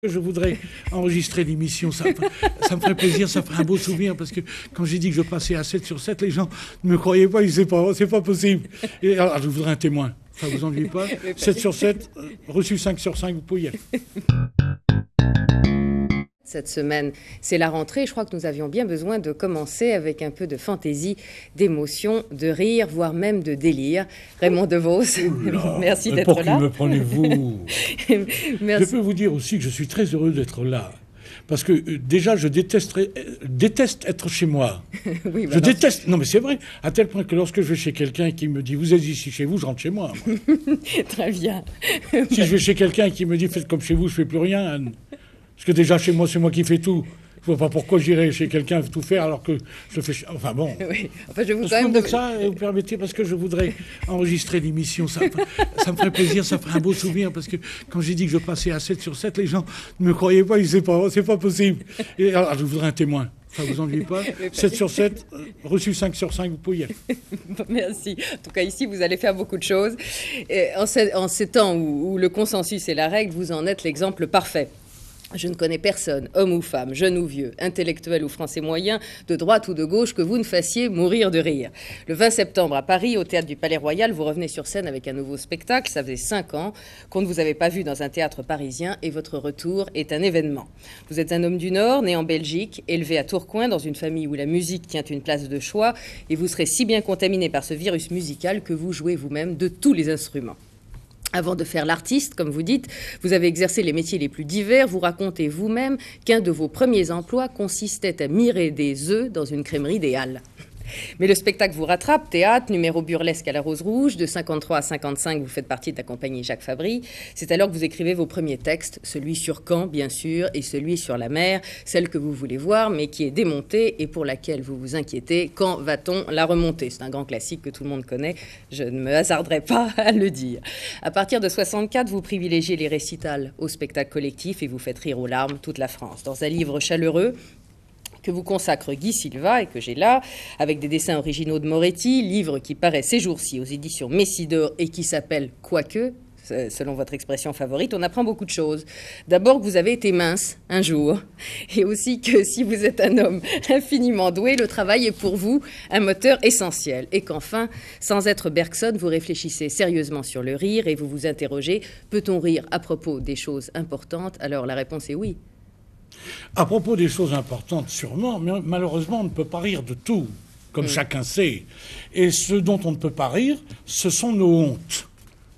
Je voudrais enregistrer l'émission, ça me ferait plaisir, ça ferait un beau souvenir, parce que quand j'ai dit que je passais à 7 sur 7, les gens ne me croyaient pas, ils disaient pas, c'est pas possible. Et alors, je voudrais un témoin, ça vous ennuie pas? 7 sur 7, reçu 5 sur 5, vous pouvez y aller. Cette semaine, c'est la rentrée. Je crois que nous avions bien besoin de commencer avec un peu de fantaisie, d'émotion, de rire, voire même de délire. Raymond Devos, merci d'être là. Pour qui me prenez-vous? Merci. Je peux vous dire aussi que je suis très heureux d'être là. Parce que déjà, je déteste être chez moi. Oui, je déteste. Non, mais c'est vrai. À tel point que lorsque je vais chez quelqu'un qui me dit « Vous êtes ici chez vous », je rentre chez moi. Très bien. Si je vais chez quelqu'un qui me dit « Faites comme chez vous, je fais plus rien », Anne. Parce que déjà, chez moi, c'est moi qui fais tout. Je ne vois pas pourquoi j'irais chez quelqu'un tout faire alors que je fais... Enfin bon. Oui. Enfin, je vous quand même ça, vous permettez, parce que je voudrais enregistrer l'émission. Ça me ferait plaisir, ça ferait un beau souvenir, parce que quand j'ai dit que je passais à 7 sur 7, les gens ne me croyaient pas, ils disaient pas, c'est pas possible. Et alors, je voudrais un témoin. Ça vous ennuie pas? 7 sur 7, reçu 5 sur 5, vous pouvez y aller. Merci. En tout cas, ici, vous allez faire beaucoup de choses. Et en ces temps où le consensus est la règle, vous en êtes l'exemple parfait. Je ne connais personne, homme ou femme, jeune ou vieux, intellectuel ou français moyen, de droite ou de gauche, que vous ne fassiez mourir de rire. Le 20 septembre à Paris, au Théâtre du Palais Royal, vous revenez sur scène avec un nouveau spectacle. Ça faisait 5 ans qu'on ne vous avait pas vu dans un théâtre parisien et votre retour est un événement. Vous êtes un homme du Nord, né en Belgique, élevé à Tourcoing dans une famille où la musique tient une place de choix et vous serez si bien contaminé par ce virus musical que vous jouez vous-même de tous les instruments. Avant de faire l'artiste, comme vous dites, vous avez exercé les métiers les plus divers. Vous racontez vous-même qu'un de vos premiers emplois consistait à mirer des œufs dans une crèmerie des Halles. Mais le spectacle vous rattrape, théâtre, numéro burlesque à la Rose Rouge, de 53 à 55, vous faites partie de la compagnie Jacques Fabry. C'est alors que vous écrivez vos premiers textes, celui sur Caen, bien sûr, et celui sur la mer, celle que vous voulez voir, mais qui est démontée et pour laquelle vous vous inquiétez. Quand va-t-on la remonter? C'est un grand classique que tout le monde connaît, je ne me hasarderai pas à le dire. À partir de 64, vous privilégiez les récitals au spectacle collectif et vous faites rire aux larmes toute la France. Dans un livre chaleureux, que vous consacre Guy Silva et que j'ai là, avec des dessins originaux de Moretti, livre qui paraît ces jours-ci aux éditions Messidor et qui s'appelle Quoique, selon votre expression favorite, on apprend beaucoup de choses. D'abord que vous avez été mince un jour, et aussi que si vous êtes un homme infiniment doué, le travail est pour vous un moteur essentiel. Et qu'enfin, sans être Bergson, vous réfléchissez sérieusement sur le rire et vous vous interrogez, peut-on rire à propos des choses importantes? Alors la réponse est oui. À propos des choses importantes, sûrement, mais malheureusement, on ne peut pas rire de tout, comme chacun sait. Et ce dont on ne peut pas rire, ce sont nos hontes.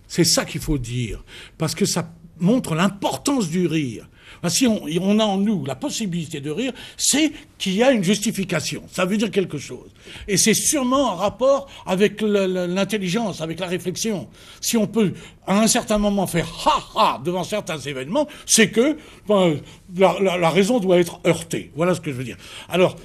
C'est ça qu'il faut dire, parce que ça montre l'importance du rire. Si on a en nous la possibilité de rire, c'est qu'il y a une justification. Ça veut dire quelque chose. Et c'est sûrement en rapport avec l'intelligence, avec la réflexion. Si on peut, à un certain moment, faire « ha-ha » devant certains événements, c'est que la raison doit être heurtée. Voilà ce que je veux dire. Alors,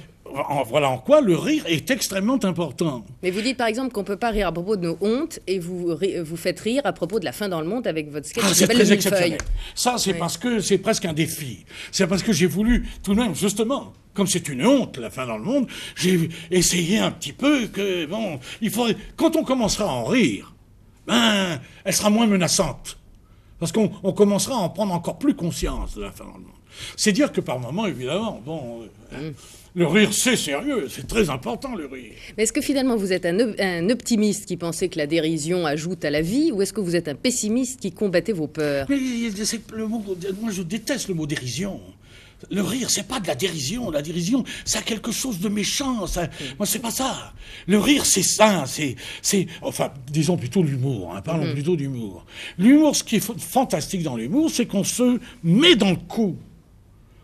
voilà en quoi le rire est extrêmement important. Mais vous dites par exemple qu'on ne peut pas rire à propos de nos hontes et vous faites rire à propos de la fin dans le monde avec votre sketch qui s'appelle Le Millefeuille. Ça, c'est parce que c'est presque un défi. C'est parce que j'ai voulu, tout de même, justement, comme c'est une honte, la fin dans le monde, j'ai essayé un petit peu que, bon, il faudrait, quand on commencera à en rire, elle sera moins menaçante. Parce qu'on commencera à en prendre encore plus conscience de la fin dans le monde. C'est dire que par moments, évidemment, le rire, c'est sérieux, c'est très important, le rire. Mais est-ce que finalement vous êtes un optimiste qui pensait que la dérision ajoute à la vie, ou est-ce que vous êtes un pessimiste qui combattait vos peurs? Mais moi, je déteste le mot dérision. Le rire, c'est pas de la dérision. La dérision, ça a quelque chose de méchant. Moi, c'est pas ça. Le rire, c'est ça. Enfin, disons plutôt l'humour. Parlons plutôt d'humour. L'humour, ce qui est fantastique dans l'humour, c'est qu'on se met dans le coup.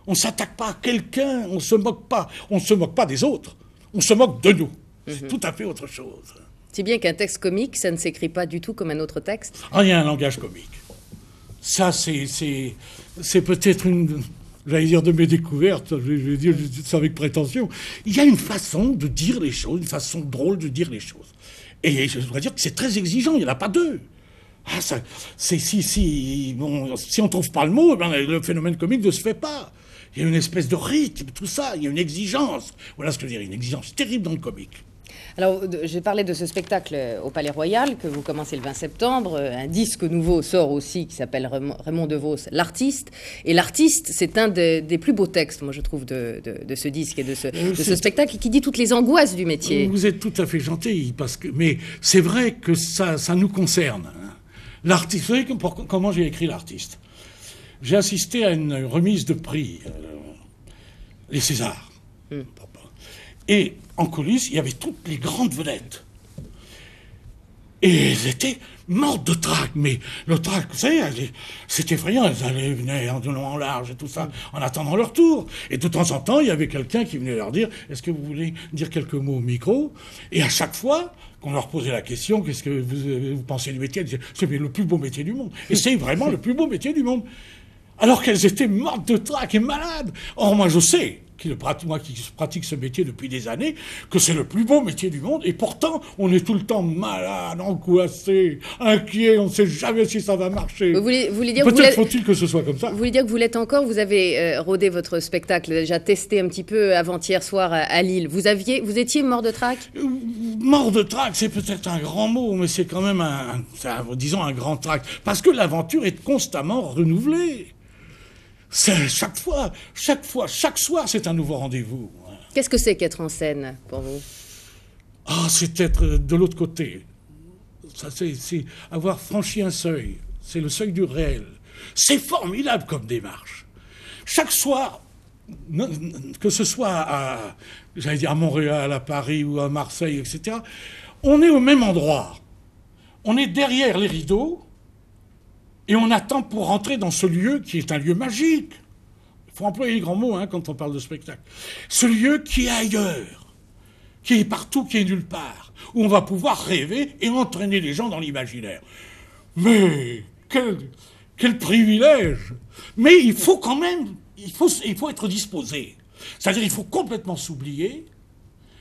On s'attaque pas à quelqu'un, on se moque pas. On ne se moque pas des autres. On se moque de nous. C'est tout à fait autre chose. Si bien qu'un texte comique, ça ne s'écrit pas du tout comme un autre texte. Il y a un langage comique. Ça, c'est peut-être une... J'allais dire de mes découvertes, je vais dire ça avec prétention. Il y a une façon de dire les choses, une façon drôle de dire les choses. Et je dois dire que c'est très exigeant, il n'y en a pas deux. Si on ne trouve pas le mot, le phénomène comique ne se fait pas. Il y a une espèce de rythme, tout ça, il y a une exigence. Voilà ce que je veux dire, une exigence terrible dans le comique. Alors, j'ai parlé de ce spectacle au Palais Royal que vous commencez le 20 septembre. Un disque nouveau sort aussi qui s'appelle Raymond DeVos, L'artiste. Et L'artiste, c'est un des plus beaux textes, moi je trouve, de ce disque et de ce spectacle, qui dit toutes les angoisses du métier. Vous êtes tout à fait gentil, mais c'est vrai que ça nous concerne. Hein. L'artiste, vous savez comment j'ai écrit L'artiste? J'ai assisté à une remise de prix, les Césars. Et en coulisses, il y avait toutes les grandes vedettes. Et elles étaient mortes de trac. Mais le trac, vous savez, c'était effrayant. Elles venaient en long, en large et tout ça, en attendant leur tour. Et de temps en temps, il y avait quelqu'un qui venait leur dire « Est-ce que vous voulez dire quelques mots au micro ?» Et à chaque fois qu'on leur posait la question « Qu'est-ce que vous pensez du métier ?» Elles disaient « C'est le plus beau métier du monde. » Et c'est vraiment le plus beau métier du monde. Alors qu'elles étaient mortes de trac et malades. Or, moi, je sais, moi qui pratique ce métier depuis des années, que c'est le plus beau métier du monde. Et pourtant, on est tout le temps malade, angoissé, inquiet. On ne sait jamais si ça va marcher. Vous voulez dire Peut-être faut-il que ce soit comme ça. Vous voulez dire que vous l'êtes encore? Vous avez rodé votre spectacle, déjà testé un petit peu avant-hier soir à Lille. Vous étiez mort de trac? Mort de trac, c'est peut-être un grand mot, mais c'est quand même disons un grand trac. Parce que l'aventure est constamment renouvelée. Chaque soir, c'est un nouveau rendez-vous. Qu'est-ce que c'est qu'être en scène, pour vous? Ah, c'est être de l'autre côté. Ça, c'est avoir franchi un seuil. C'est le seuil du réel. C'est formidable comme démarche. Chaque soir, que ce soit à Montréal, à Paris ou à Marseille, etc., on est au même endroit. On est derrière les rideaux. Et on attend pour rentrer dans ce lieu qui est un lieu magique. Il faut employer les grands mots quand on parle de spectacle. Ce lieu qui est ailleurs, qui est partout, qui est nulle part, où on va pouvoir rêver et entraîner les gens dans l'imaginaire. Mais quel privilège! Mais il faut quand même, il faut être disposé. C'est-à-dire il faut complètement s'oublier,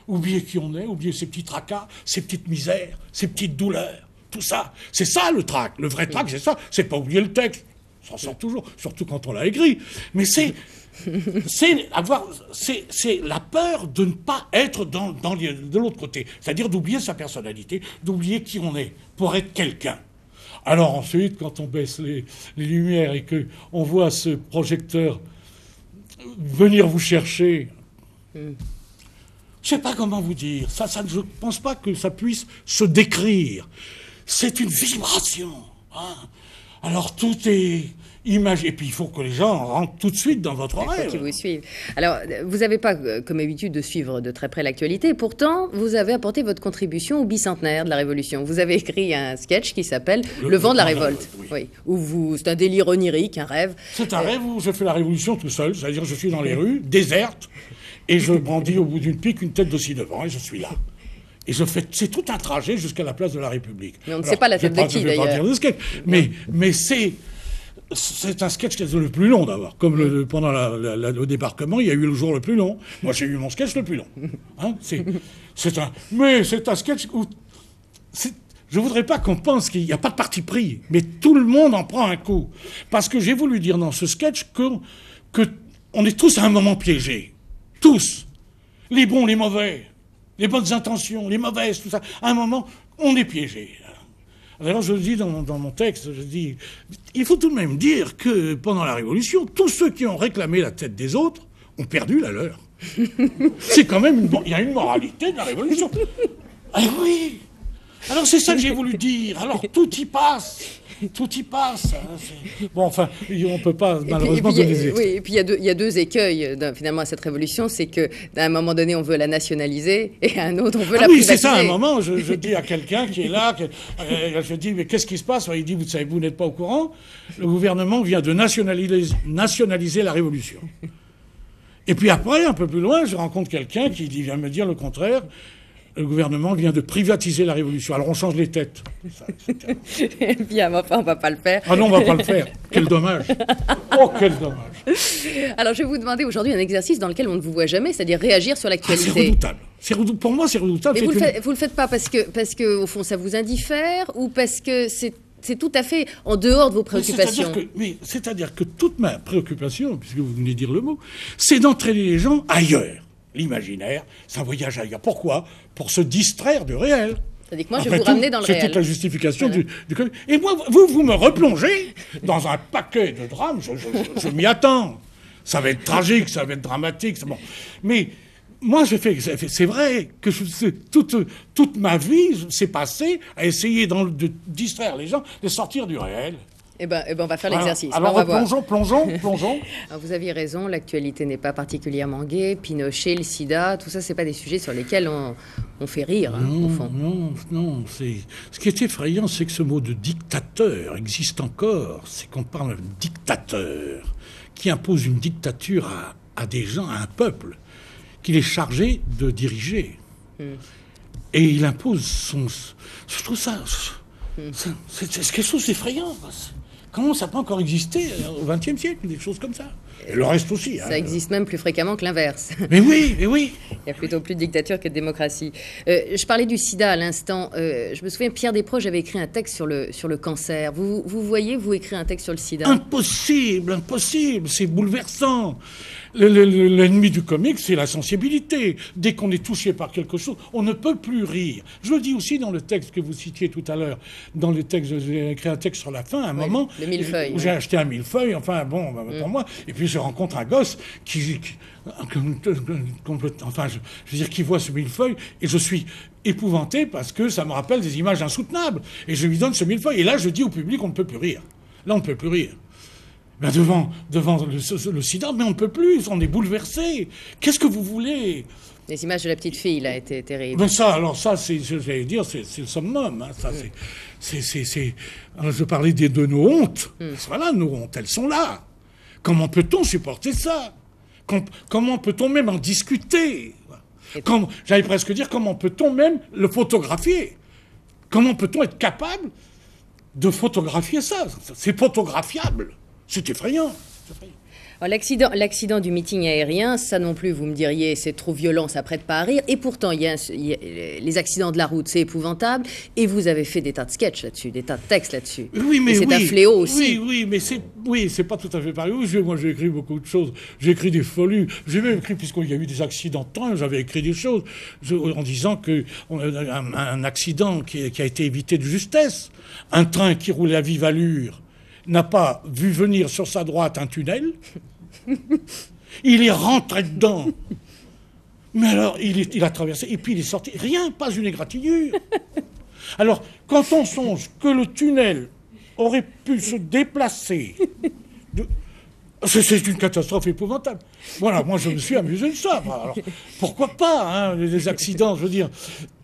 oublier qui on est, oublier ses petits tracas, ses petites misères, ses petites douleurs. Tout ça, c'est ça le trac. Le vrai trac, c'est ça. C'est pas oublier le texte. Ça sort toujours, surtout quand on l'a écrit. Mais c'est la peur de ne pas être de l'autre côté. C'est-à-dire d'oublier sa personnalité, d'oublier qui on est pour être quelqu'un. Alors ensuite, quand on baisse les lumières et qu'on voit ce projecteur venir vous chercher... Je sais pas comment vous dire. Je pense pas que ça puisse se décrire. C'est une vibration. Alors tout est imagé. Et puis il faut que les gens rentrent tout de suite dans votre rêve. Il faut qu'ils vous suivent. Alors, vous n'avez pas comme habitude de suivre de très près l'actualité. Pourtant, vous avez apporté votre contribution au bicentenaire de la Révolution. Vous avez écrit un sketch qui s'appelle Le vent de la révolte. Oui. C'est un délire onirique, un rêve. C'est un rêve où je fais la Révolution tout seul. C'est-à-dire je suis dans les rues, désertes, et je brandis au bout d'une pique une tête de ci-devant, et je suis là. Et c'est tout un trajet jusqu'à la place de la République. Mais on ne sait pas la tête de qui, d'ailleurs. Mais c'est un sketch qui est le plus long, d'abord. Comme pendant le débarquement, il y a eu le jour le plus long. Moi, j'ai eu mon sketch le plus long. C'est un sketch où... Je ne voudrais pas qu'on pense qu'il n'y a pas de parti pris, mais tout le monde en prend un coup. Parce que j'ai voulu dire dans ce sketch qu'on est tous à un moment piégés. Tous. Les bons, les mauvais. Les bonnes intentions, les mauvaises, tout ça. À un moment, on est piégé. Alors je le dis dans mon texte, je dis, il faut tout de même dire que pendant la Révolution, tous ceux qui ont réclamé la tête des autres ont perdu la leur. C'est quand même il y a une moralité de la Révolution. Ah oui. Alors c'est ça que j'ai voulu dire. Alors tout y passe. Tout y passe. Bon, enfin, on ne peut pas malheureusement donner des oui, et puis il y a deux écueils finalement à cette révolution, c'est qu'à un moment donné, on veut la nationaliser et à un autre, on veut la privatiser. Oui, c'est ça. À un moment, je dis à quelqu'un qui est là, je dis, mais qu'est-ce qui se passe? Il dit, vous savez, vous n'êtes pas au courant. Le gouvernement vient de nationaliser la révolution. Et puis après, un peu plus loin, je rencontre quelqu'un qui vient me dire le contraire. Le gouvernement vient de privatiser la Révolution. Alors on change les têtes. Et bien, enfin, on ne va pas le faire. Ah non, on ne va pas le faire. Quel dommage. Oh, quel dommage. Alors je vais vous demander aujourd'hui un exercice dans lequel on ne vous voit jamais, c'est-à-dire réagir sur l'actualité. C'est redoutable. Pour moi, c'est redoutable. Mais vous le faites pas parce que au fond, ça vous indiffère ou parce que c'est tout à fait en dehors de vos préoccupations. C'est-à-dire que toute ma préoccupation, puisque vous venez de dire le mot, c'est d'entraîner les gens ailleurs. l'imaginaire, c'est un voyage ailleurs. Pourquoi? Pour se distraire du réel. C'est-à-dire que moi, je vais vous ramener dans le réel. C'est toute la justification du comique. Et moi, vous me replongez dans un paquet de drames, je m'y attends. Ça va être tragique, ça va être dramatique. Bon. Mais moi, c'est vrai que toute ma vie s'est passée à essayer de distraire les gens, de sortir du réel. Eh ben, on va faire l'exercice. Alors, plongeons. Alors, vous aviez raison, l'actualité n'est pas particulièrement gaie. Pinochet, le sida, tout ça, c'est pas des sujets sur lesquels on fait rire, non, au fond. Non. Ce qui est effrayant, c'est que ce mot de dictateur existe encore. C'est qu'on parle de dictateur qui impose une dictature à des gens, à un peuple, qu'il est chargé de diriger. Et il impose son... Je trouve ça... C'est quelque chose d'effrayant. Comment ça peut encore exister au XXe siècle, des choses comme ça? Et le reste aussi. Ça existe même plus fréquemment que l'inverse. Mais oui. Il y a plutôt plus de dictature que de démocratie. Je parlais du sida à l'instant. Je me souviens, Pierre Desproges avait écrit un texte sur le cancer. Vous voyez, vous écrire un texte sur le sida? Impossible. C'est bouleversant. L'ennemi du comique, c'est la sensibilité. Dès qu'on est touché par quelque chose, on ne peut plus rire. Je le dis aussi dans le texte que vous citiez tout à l'heure. Dans le texte, j'ai écrit un texte sur la fin, à un moment. Le millefeuille. Où j'ai acheté un millefeuille, pour moi. Et puis je rencontre un gosse qui voit ce millefeuille, et je suis épouvanté parce que ça me rappelle des images insoutenables. Et je lui donne ce millefeuille. Et là, je dis au public, on ne peut plus rire. Là, on ne peut plus rire. Ben devant le sida, mais on ne peut plus, on est bouleversé. Qu'est-ce que vous voulez? Les images de la petite fille, là, étaient terribles. Mais j'allais dire, c'est le summum. Hein, je parlais de nos hontes. Voilà, nos hontes, elles sont là. Comment peut-on supporter ça? Comment peut-on même en discuter? J'allais presque dire, comment peut-on même le photographier? Comment peut-on être capable de photographier ça? C'est photographiable. C'est effrayant. L'accident du meeting aérien, ça non plus, vous me diriez, c'est trop violent, ça prête pas à rire. Et pourtant, il y a les accidents de la route, c'est épouvantable. Et vous avez fait des tas de sketchs là-dessus, des tas de textes là-dessus. C'est un fléau aussi. Mais c'est pas tout à fait pareil. Moi, j'ai écrit beaucoup de choses. J'ai écrit des folies. J'ai même écrit, puisqu'il y a eu des accidents de train, j'avais écrit des choses en disant qu'un accident qui a été évité de justesse, un train qui roulait à vive allure, n'a pas vu venir sur sa droite un tunnel. Il est rentré dedans. Mais alors, il a traversé, et puis il est sorti. Rien, pas une égratignure. Alors, quand on songe que le tunnel aurait pu se déplacer... C'est une catastrophe épouvantable. Voilà, moi je me suis amusé de ça. Alors, pourquoi pas, les accidents, je veux dire,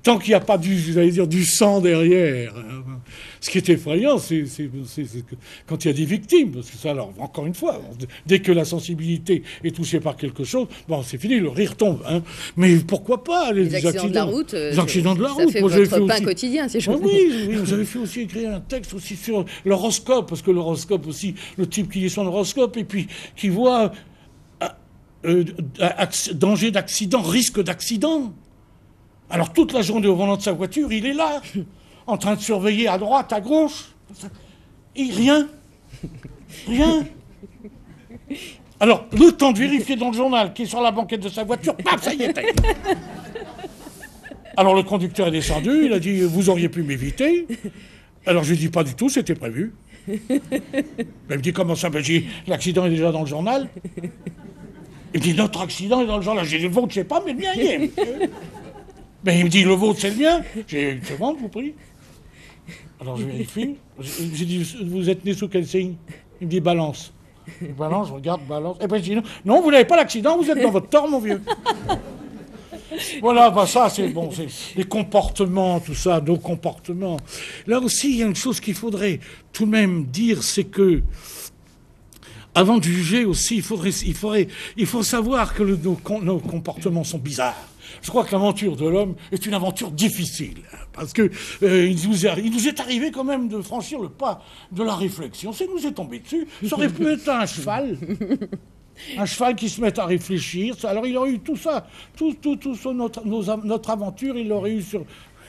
tant qu'il n'y a pas du sang derrière. Ce qui est effrayant, c'est quand il y a des victimes. Parce que ça, alors, encore une fois, dès que la sensibilité est touchée par quelque chose, bon, c'est fini, le rire tombe. Mais pourquoi pas les accidents de la route? Les accidents de la route. Ça fait votre pain quotidien, si je veux dire. Oui, j'avais fait aussi écrire un texte aussi sur l'horoscope, parce que l'horoscope aussi, le type qui lit son horoscope, et puis qui voit danger d'accident, risque d'accident. Alors toute la journée au volant de sa voiture, il est là, en train de surveiller à droite, à gauche. Et rien. Alors, le temps de vérifier dans le journal qui est sur la banquette de sa voiture, paf, ça y est. Alors le conducteur est descendu, il a dit « Vous auriez pu m'éviter ». Alors je lui ai dit « Pas du tout, c'était prévu ». Il me dit « Comment ça ?» L'accident est déjà dans le journal. Il me dit « Notre accident est dans le journal ». J'ai dit « Le vôtre, je ne sais pas, mais le mien y est, monsieur ». Mais il me dit, le vôtre, c'est le mien. J'ai une seconde, je vous prie. Alors je vérifie. J'ai dit, vous êtes né sous quel signe? Il me dit, balance. Balance, je regarde, balance. Et puis je dis, non, vous n'avez pas l'accident, vous êtes dans votre tort, mon vieux. Voilà, ça, c'est bon, c'est les comportements, tout ça, nos comportements. Là aussi, il y a une chose qu'il faudrait tout de même dire, c'est que, avant de juger aussi, il faut savoir que nos comportements sont bizarres. Je crois que l'aventure de l'homme est une aventure difficile, parce que il nous est arrivé quand même de franchir le pas de la réflexion. Ça nous est tombé dessus. Ça aurait pu être un cheval qui se met à réfléchir. Alors il aurait eu tout ça, notre aventure, il l'aurait eu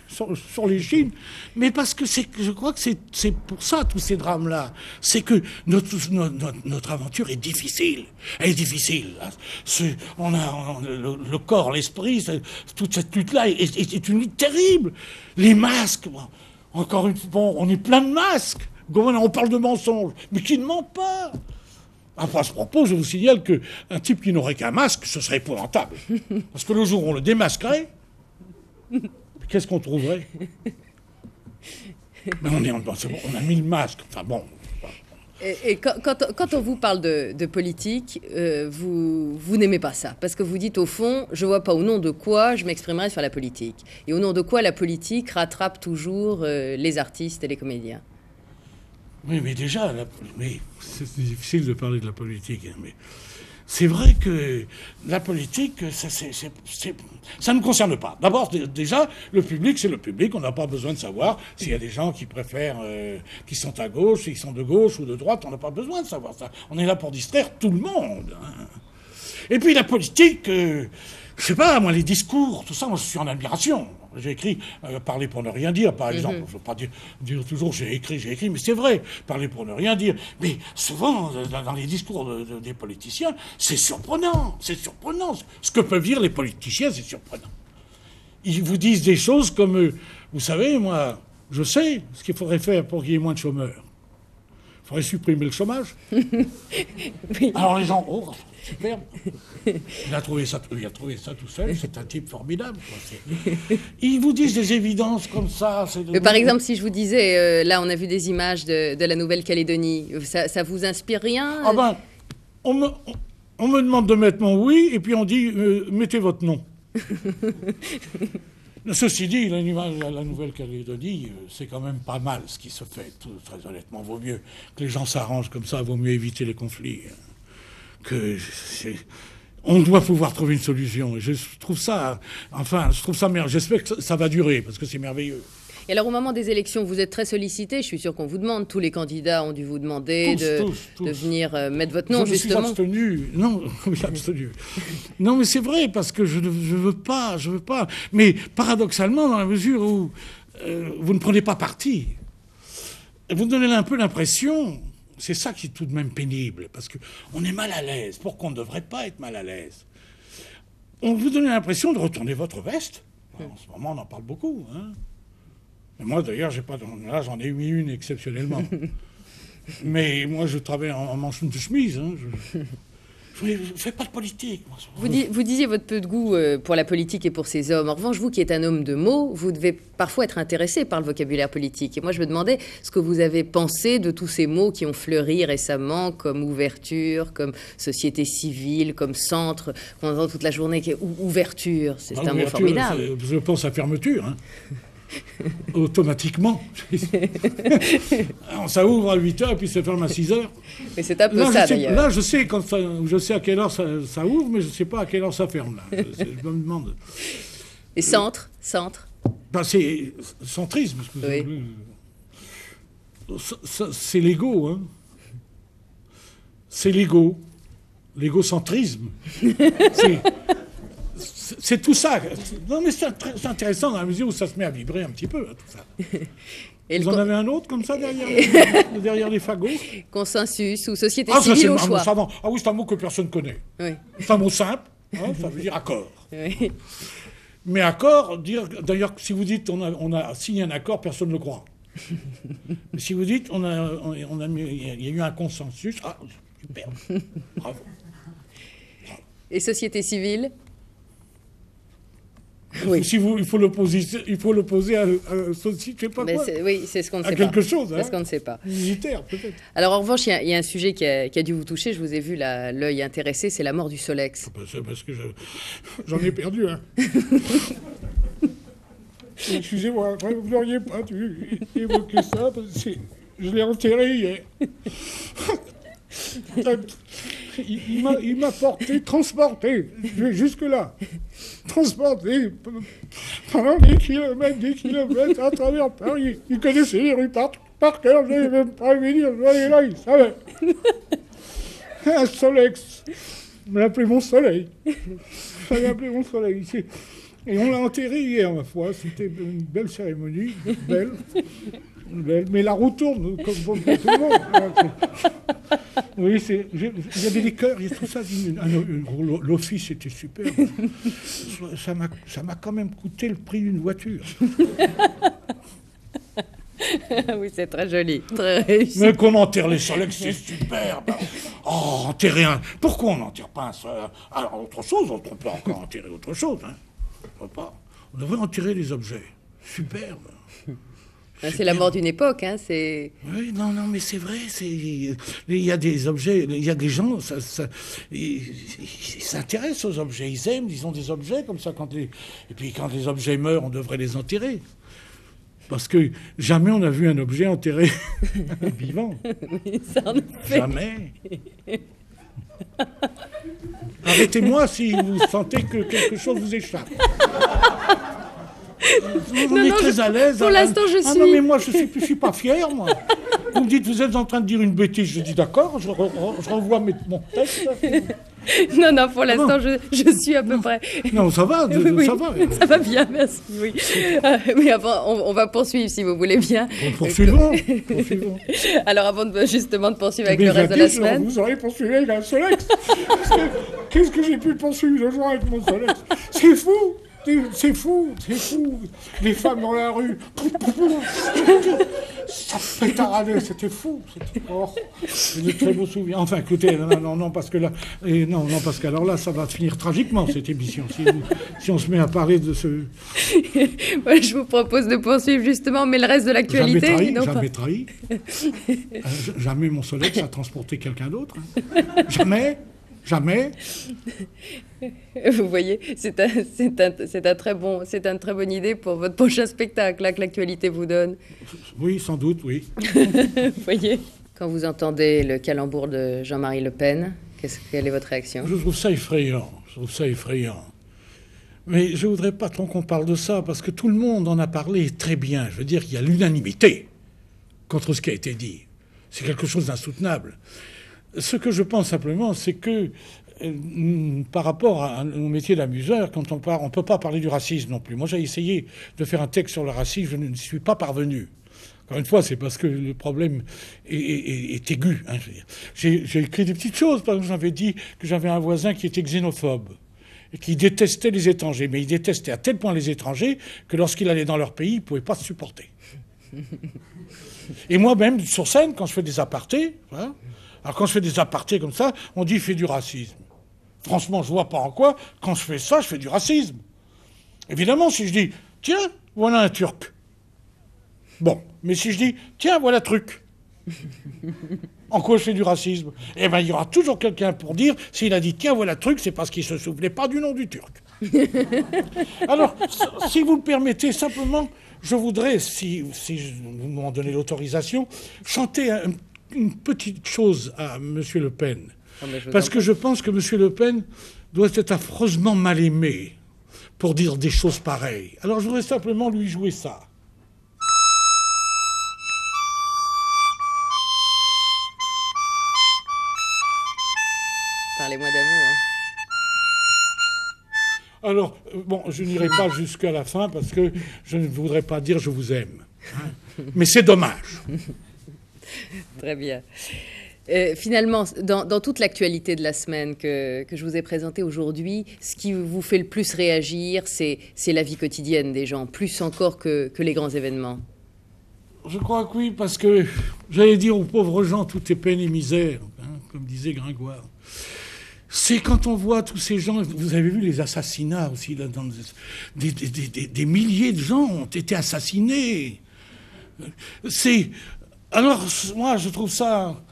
sur les Chines, mais parce que je crois que c'est pour ça, tous ces drames-là. C'est que notre aventure est difficile. Elle est difficile. On a le corps, l'esprit, toute cette lutte-là est une lutte terrible. Les masques, encore une fois, on est plein de masques. On parle de mensonges, mais qui ne ment pas. Après, à ce propos, je vous signale qu'un type qui n'aurait qu'un masque, ce serait épouvantable. Parce que le jour où on le démasquerait, qu'est-ce qu'on trouverait? Mais on a mis le masque. Enfin bon. Et quand on vous parle de politique, vous n'aimez pas ça. Parce que vous dites, au fond, je ne vois pas au nom de quoi je m'exprimerai sur la politique. Et au nom de quoi la politique rattrape toujours les artistes et les comédiens. Oui, mais déjà, c'est difficile de parler de la politique. Hein, mais c'est vrai que la politique, ça ne nous concerne pas. D'abord, déjà, le public, c'est le public. On n'a pas besoin de savoir s'il y a des gens qui préfèrent, qui sont à gauche, s'ils sont de gauche ou de droite. On n'a pas besoin de savoir ça. On est là pour distraire tout le monde. Hein. Et puis la politique, je sais pas, moi, les discours, tout ça, moi, je suis en admiration. J'ai écrit parler pour ne rien dire, par exemple. Je ne veux pas dire toujours j'ai écrit, mais c'est vrai, parler pour ne rien dire. Mais souvent, dans les discours des politiciens, c'est surprenant, c'est surprenant. Ce que peuvent dire les politiciens, c'est surprenant. Ils vous disent des choses comme, vous savez, moi, je sais ce qu'il faudrait faire pour qu'il y ait moins de chômeurs. Il faudrait supprimer le chômage. Oui. Alors les gens, oh, superbe. Il a trouvé ça tout seul, c'est un type formidable. Ils vous disent des évidences comme ça. Par exemple, si je vous disais, là on a vu des images de la Nouvelle-Calédonie, ça vous inspire rien? Ah ben, on me demande de mettre mon oui, et puis on dit, mettez votre nom. Ceci dit, la Nouvelle-Calédonie, c'est quand même pas mal ce qui se fait, très honnêtement. Vaut mieux que les gens s'arrangent comme ça, vaut mieux éviter les conflits. On doit pouvoir trouver une solution. Et je trouve ça merveilleux. J'espère que ça va durer, parce que c'est merveilleux. Et alors, au moment des élections, vous êtes très sollicité. Je suis sûr qu'on vous demande. Tous les candidats ont dû vous demander de venir mettre votre nom, justement. Je suis abstenu. Non, oui, abstenu. Non, mais c'est vrai, parce que je veux pas. Mais paradoxalement, dans la mesure où vous ne prenez pas parti, vous donnez un peu l'impression... C'est ça qui est tout de même pénible, parce qu'on est mal à l'aise. Pourquoi on ne devrait pas être mal à l'aise? On vous donne l'impression de retourner votre veste. En ce moment, on en parle beaucoup. Hein. Et moi, d'ailleurs, là, j'en ai mis une exceptionnellement. Mais moi, je travaille en manche de chemise. Hein. Je ne fais pas de politique. Vous disiez votre peu de goût pour la politique et pour ces hommes. En revanche, vous qui êtes un homme de mots, vous devez parfois être intéressé par le vocabulaire politique. Et moi, je me demandais ce que vous avez pensé de tous ces mots qui ont fleuri récemment, comme ouverture, comme société civile, comme centre. On entend toute la journée qui est ouverture. C'est un mot formidable. Je pense à fermeture. Hein. Automatiquement. Ça ouvre à 8h et puis ça ferme à 6h. Mais c'est un peu ça, d'ailleurs. Là, je sais à quelle heure ça ouvre, mais je ne sais pas à quelle heure ça ferme. Là. Je me demande. Et centre Ben, c'est centrisme. Oui. C'est l'ego. Hein. C'est l'ego. L'égocentrisme. C'est tout ça. Non, mais c'est intéressant dans la mesure où ça se met à vibrer un petit peu, hein, tout ça. Et vous en avez un autre comme ça derrière les fagots? Consensus ou société civile au choix. Ah oui, c'est un mot que personne ne connaît. Oui. C'est un mot simple, hein, ça veut dire accord. Oui. Mais accord, d'ailleurs, si vous dites on a signé un accord, personne ne le croit. Mais si vous dites il y a eu un consensus, ah, super, bravo. Et société civile? Oui. Il faut l'opposer à je sais pas quoi. Oui, c'est ce qu'on ne sait pas. À quelque chose, c'est ce qu'on ne sait pas. Militaire, peut-être. Alors, en revanche, il y a un sujet qui a dû vous toucher. Je vous ai vu l'œil intéressé, c'est la mort du Solex. C'est parce que j'en ai perdu un. Excusez-moi, vous n'auriez pas dû évoquer ça, parce que je l'ai enterré hier. Il m'a transporté, jusque-là, transporté pendant des kilomètres à travers Paris. Il connaissait les rues par cœur, je n'avais même pas vu dire, je vais aller là, il savait. Un Solex, on l'appelait mon soleil. Et on l'a enterré hier, ma foi. C'était une belle cérémonie, belle. Mais la roue tourne, comme pour tout le monde. Oui, il y avait des chœurs, il y a tout ça. L'office était superbe. Ça m'a quand même coûté le prix d'une voiture. Oui, c'est très joli, très réussi. Mais qu'on enterre les Solex, c'est superbe. Oh, enterrer un... Pourquoi on n'enterre pas un Solex? Alors, autre chose, on peut encore enterrer autre chose. Hein. On peut pas. On devrait enterrer les objets. Superbe. C'est la mort d'une époque, hein, c'est... Oui, non, mais c'est vrai, il y a des objets, il y a des gens, ils s'intéressent aux objets, ils aiment, ils ont des objets comme ça, et puis quand les objets meurent, on devrait les enterrer. Parce que jamais on n'a vu un objet enterré vivant. Oui, ça en fait. Jamais. Arrêtez-moi si vous sentez que quelque chose vous échappe. On est très à l'aise. Pour l'instant, je suis... Ah non, mais moi, je suis pas fier, moi. Vous me dites, vous êtes en train de dire une bêtise. Je dis d'accord, je renvoie mon texte. Non, pour l'instant, je suis à peu près... Non, ça va, oui, ça va. Ça va bien, merci, oui. Mais avant, on va poursuivre, si vous voulez bien. Poursuivons. Alors, avant justement de poursuivre avec le reste de la semaine... Vous aurez poursuivi avec un Solex. Qu'est-ce que j'ai pu poursuivre le jour avec mon Solex? C'est fou. C'est fou. Les femmes dans la rue. Ça pétaradait, c'était fou. C'est de très beaux souvenirs. Enfin, écoutez, non, parce que là... parce que alors là, ça va finir tragiquement, cette émission, si on se met à parler de ce... Je vous propose de poursuivre, justement, mais le reste de l'actualité... Jamais trahi. Jamais mon Solex a transporté quelqu'un d'autre. Hein. Jamais. Vous voyez, c'est une très bonne idée pour votre prochain spectacle, là, que l'actualité vous donne. Oui, sans doute, oui. Vous voyez, quand vous entendez le calembour de Jean-Marie Le Pen, quelle est votre réaction? Je trouve ça effrayant. Mais je ne voudrais pas trop qu'on parle de ça, parce que tout le monde en a parlé très bien. Je veux dire qu'il y a l'unanimité contre ce qui a été dit. C'est quelque chose d'insoutenable. Ce que je pense simplement, c'est que par rapport au métier d'amuseur, quand on ne peut pas parler du racisme non plus. Moi, j'ai essayé de faire un texte sur le racisme, je ne suis pas parvenu. Encore une fois, c'est parce que le problème est aigu. Hein, j'ai écrit des petites choses. Par exemple, j'avais dit que j'avais un voisin qui était xénophobe et qui détestait les étrangers. Mais il détestait à tel point les étrangers que lorsqu'il allait dans leur pays, il ne pouvait pas se supporter. Et moi-même, sur scène, quand je fais des apartés... Hein, alors quand je fais des apartés comme ça, on dit « fait du racisme ». Franchement, je vois pas en quoi, quand je fais ça, je fais du racisme. Évidemment, si je dis « tiens, voilà un Turc ». Bon, mais si je dis « tiens, voilà truc », en quoi je fais du racisme? Eh bien, il y aura toujours quelqu'un pour dire, s'il a dit « tiens, voilà truc », c'est parce qu'il ne se souvenait pas du nom du Turc. Alors, si vous me permettez, simplement, je voudrais, si vous m'en donnez l'autorisation, chanter une petite chose à M. Le Pen. Parce que je pense que M. Le Pen doit être affreusement mal aimé pour dire des choses pareilles. Alors je voudrais simplement lui jouer ça. Parlez-moi d'amour. Alors, bon, je n'irai pas jusqu'à la fin parce que je ne voudrais pas dire « je vous aime hein. ». Mais c'est dommage. Très bien. Finalement, dans toute l'actualité de la semaine que je vous ai présentée aujourd'hui, ce qui vous fait le plus réagir, c'est la vie quotidienne des gens, plus encore que les grands événements. Je crois que oui, parce que j'allais dire aux pauvres gens, tout est peine et misère, hein, comme disait Gringoire. C'est quand on voit tous ces gens, vous avez vu les assassinats aussi, là, des milliers de gens ont été assassinés. Alors, moi, je trouve ça,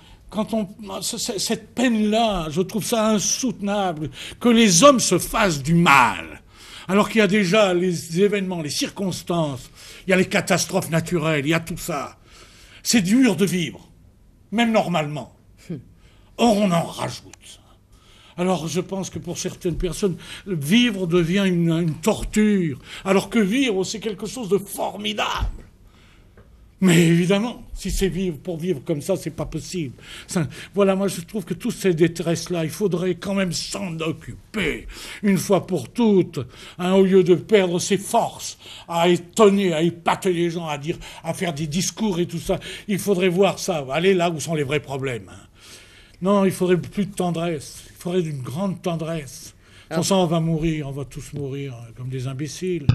cette peine-là, je trouve ça insoutenable, que les hommes se fassent du mal, alors qu'il y a déjà les événements, les circonstances, il y a les catastrophes naturelles, il y a tout ça. C'est dur de vivre, même normalement. Or, on en rajoute. Alors, je pense que pour certaines personnes, vivre devient une torture, alors que vivre, c'est quelque chose de formidable. Mais évidemment, si c'est pour vivre comme ça, c'est pas possible. Voilà, moi je trouve que toutes ces détresses-là, il faudrait quand même s'en occuper une fois pour toutes, hein, au lieu de perdre ses forces à étonner, à épater les gens, à faire des discours et tout ça. Il faudrait voir ça, aller là où sont les vrais problèmes. Hein. Non, il faudrait plus de tendresse, il faudrait d'une grande tendresse. Sans ça, on va mourir, on va tous mourir comme des imbéciles.